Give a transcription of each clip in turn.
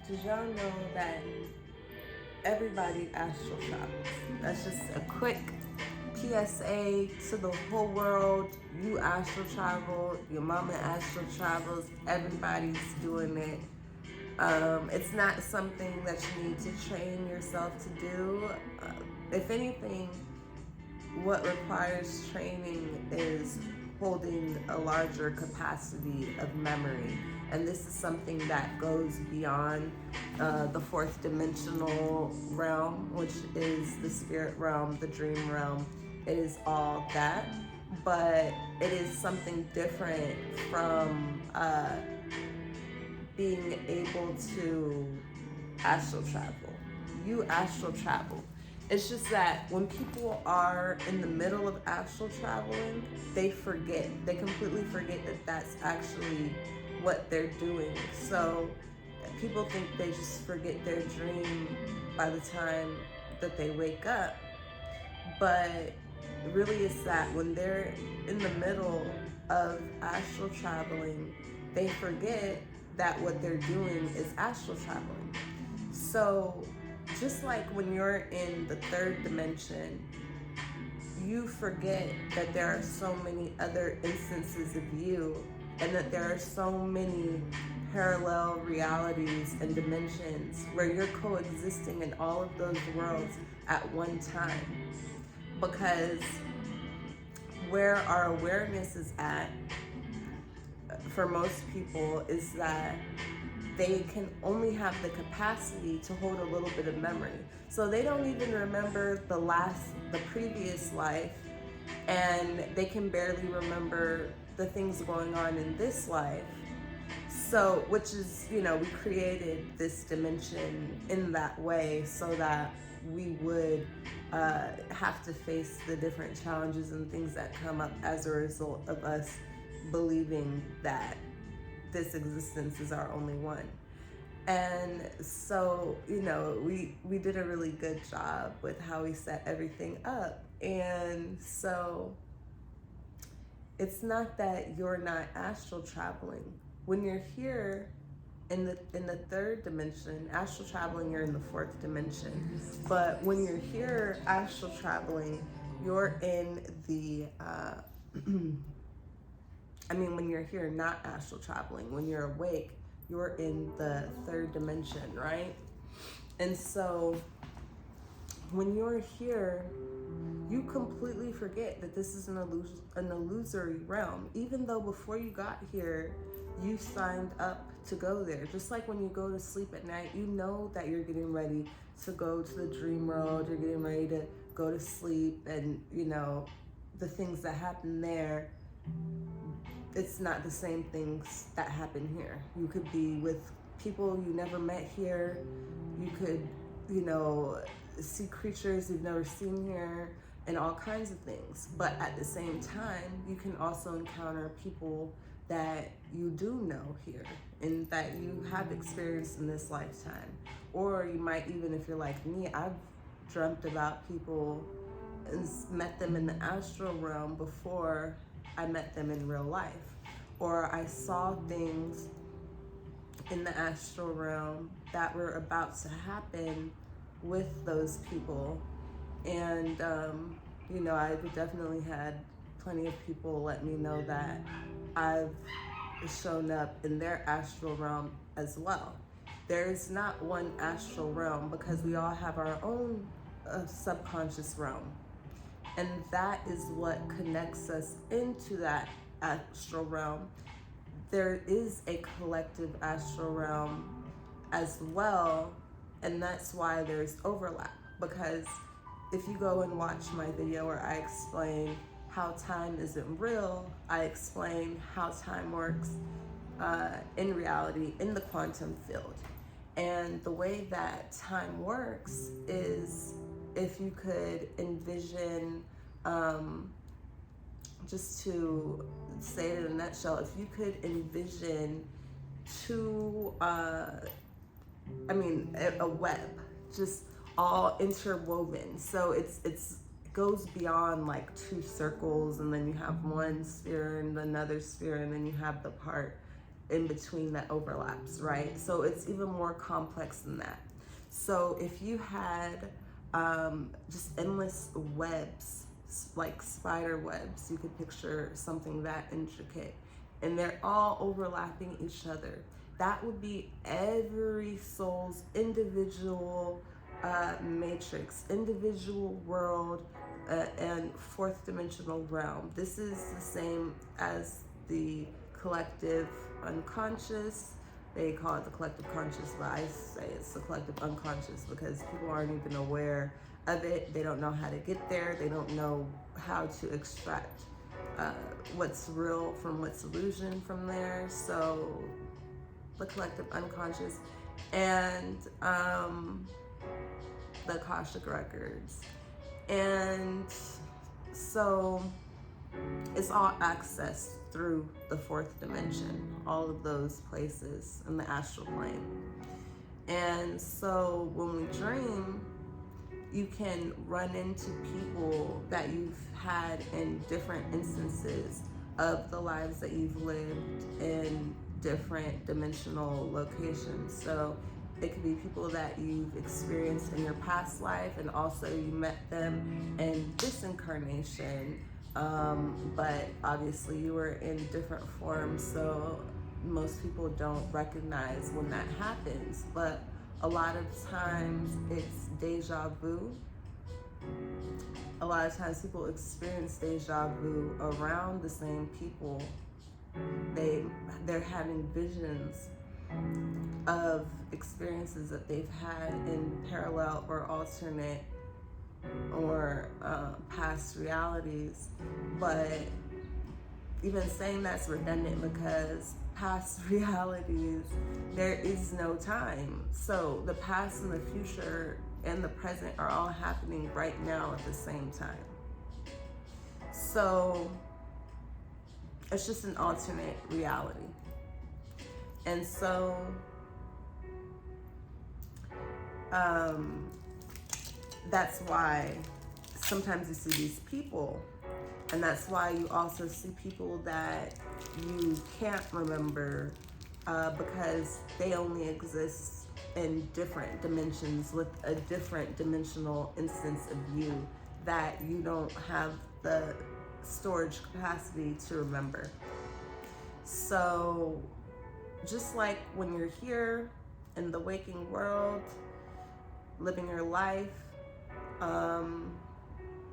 Did y'all know that everybody astral travels? That's just a quick PSA to the whole world. You astral travel, your mama astral travels, everybody's doing it. It's not something that you need to train yourself to do. If anything, what requires training is holding a larger capacity of memory. And this is something that goes beyond the fourth dimensional realm, which is the spirit realm, the dream realm. It is all that, but it is something different from being able to astral travel. You astral travel. It's just that when people are in the middle of astral traveling, they forget. They completely forget that that's actually what they're doing. So people think they just forget their dream by the time that they wake up. But really, it's that when they're in the middle of astral traveling, they forget that what they're doing is astral traveling. So just like when you're in the third dimension, you forget that there are so many other instances of you, and that there are so many parallel realities and dimensions where you're coexisting in all of those worlds at one time. Because where our awareness is at, for most people, is that they can only have the capacity to hold a little bit of memory. So they don't even remember the previous life, and they can barely remember the things going on in this life. So, which is, we created this dimension in that way so that we would have to face the different challenges and things that come up as a result of us believing that this existence is our only one. And so, we did a really good job with how we set everything up. And so it's not that you're not astral traveling. When you're here in the third dimension, astral traveling, you're in the fourth dimension. But when you're here astral traveling, you're in the when you're here not astral traveling, when you're awake, you're in the third dimension, right? And so when you're here, you completely forget that this is an illusory realm, even though before you got here, you signed up to go there. Just like when you go to sleep at night, you know that you're getting ready to go to the dream world, you're getting ready to go to sleep, and the things that happen there, it's not the same things that happen here. You could be with people you never met here. You could, see creatures you've never seen here, and all kinds of things. But at the same time, you can also encounter people that you do know here and that you have experienced in this lifetime. Or you might even, if you're like me, I've dreamt about people and met them in the astral realm before I met them in real life. Or I saw things in the astral realm that were about to happen with those people. And, I've definitely had plenty of people let me know that I've shown up in their astral realm as well. There is not one astral realm because we all have our own subconscious realm. And that is what connects us into that astral realm. There is a collective astral realm as well, and that's why there's overlap. Because if you go and watch my video where I explain how time isn't real, I explain how time works in reality in the quantum field. And the way that time works is, if you could envision, just to say it in a nutshell, if you could envision a web, just all interwoven. So it's goes beyond like two circles, and then you have one sphere and another sphere, and then you have the part in between that overlaps, right? So it's even more complex than that. So if you had just endless webs, like spider webs, you could picture something that intricate, and they're all overlapping each other. That would be every soul's individual matrix, individual world, and fourth dimensional realm. This is the same as the collective unconscious. They call it the collective conscious, but I say it's the collective unconscious because people aren't even aware of it. They don't know how to get there. They don't know how to extract what's real from what's illusion from there. So the collective unconscious and the Akashic records. And so it's all accessed through the fourth dimension, all of those places in the astral plane. And so when we dream, you can run into people that you've had in different instances of the lives that you've lived in different dimensional locations. So it could be people that you've experienced in your past life, and also you met them in this incarnation. But obviously you were in different forms, so most people don't recognize when that happens. But a lot of times it's deja vu. A lot of times people experience deja vu around the same people. They're having visions of experiences that they've had in parallel or alternate or past realities. But even saying that's redundant because past realities, there is no time. So the past and the future and the present are all happening right now at the same time. So it's just an alternate reality. And so that's why sometimes you see these people, and that's why you also see people that you can't remember because they only exist in different dimensions with a different dimensional instance of you that you don't have the storage capacity to remember. So just like when you're here in the waking world, living your life,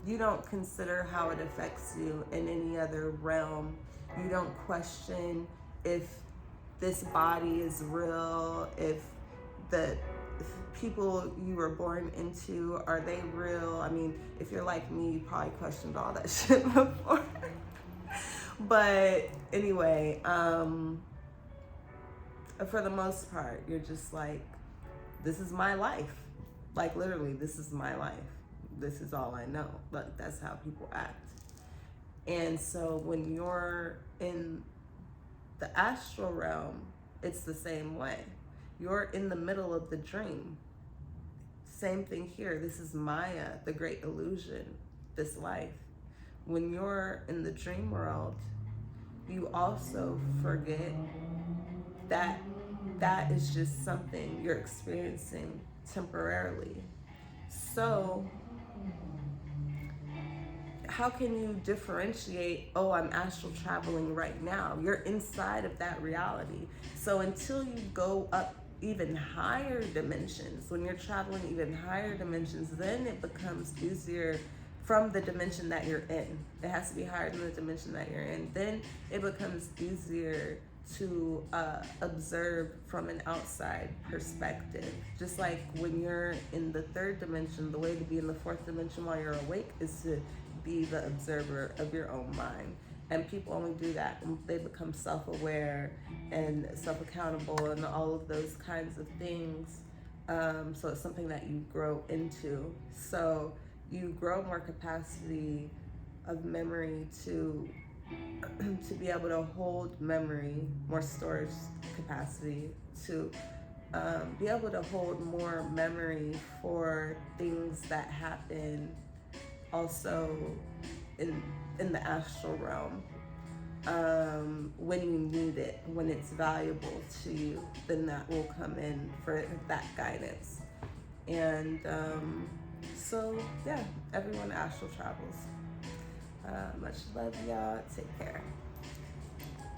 you don't consider how it affects you in any other realm. You don't question if this body is real, if the people you were born into, are they real? I mean, if you're like me, you probably questioned all that shit before. But anyway, for the most part, you're just like, this is my life. Like literally, this is my life. This is all I know. But that's how people act. And so when you're in the astral realm, it's the same way. You're in the middle of the dream. Same thing here. This is Maya, the great illusion, this life. When you're in the dream world, you also forget that that is just something you're experiencing temporarily. So how can you differentiate, oh, I'm astral traveling right now? You're inside of that reality. So until you go up even higher dimensions, when you're traveling even higher dimensions, then it becomes easier from the dimension that you're in. It has to be higher than the dimension that you're in. Then it becomes easier to observe from an outside perspective. Just like when you're in the third dimension, the way to be in the fourth dimension while you're awake is to be the observer of your own mind. And people only do that when they become self-aware and self-accountable and all of those kinds of things. So it's something that you grow into. So you grow more capacity of memory to be able to hold memory, more storage capacity, to be able to hold more memory for things that happen also in the astral realm. when you need it, when it's valuable to you, then that will come in for that guidance. And so yeah, everyone astral travels. Much love, y'all. Take care.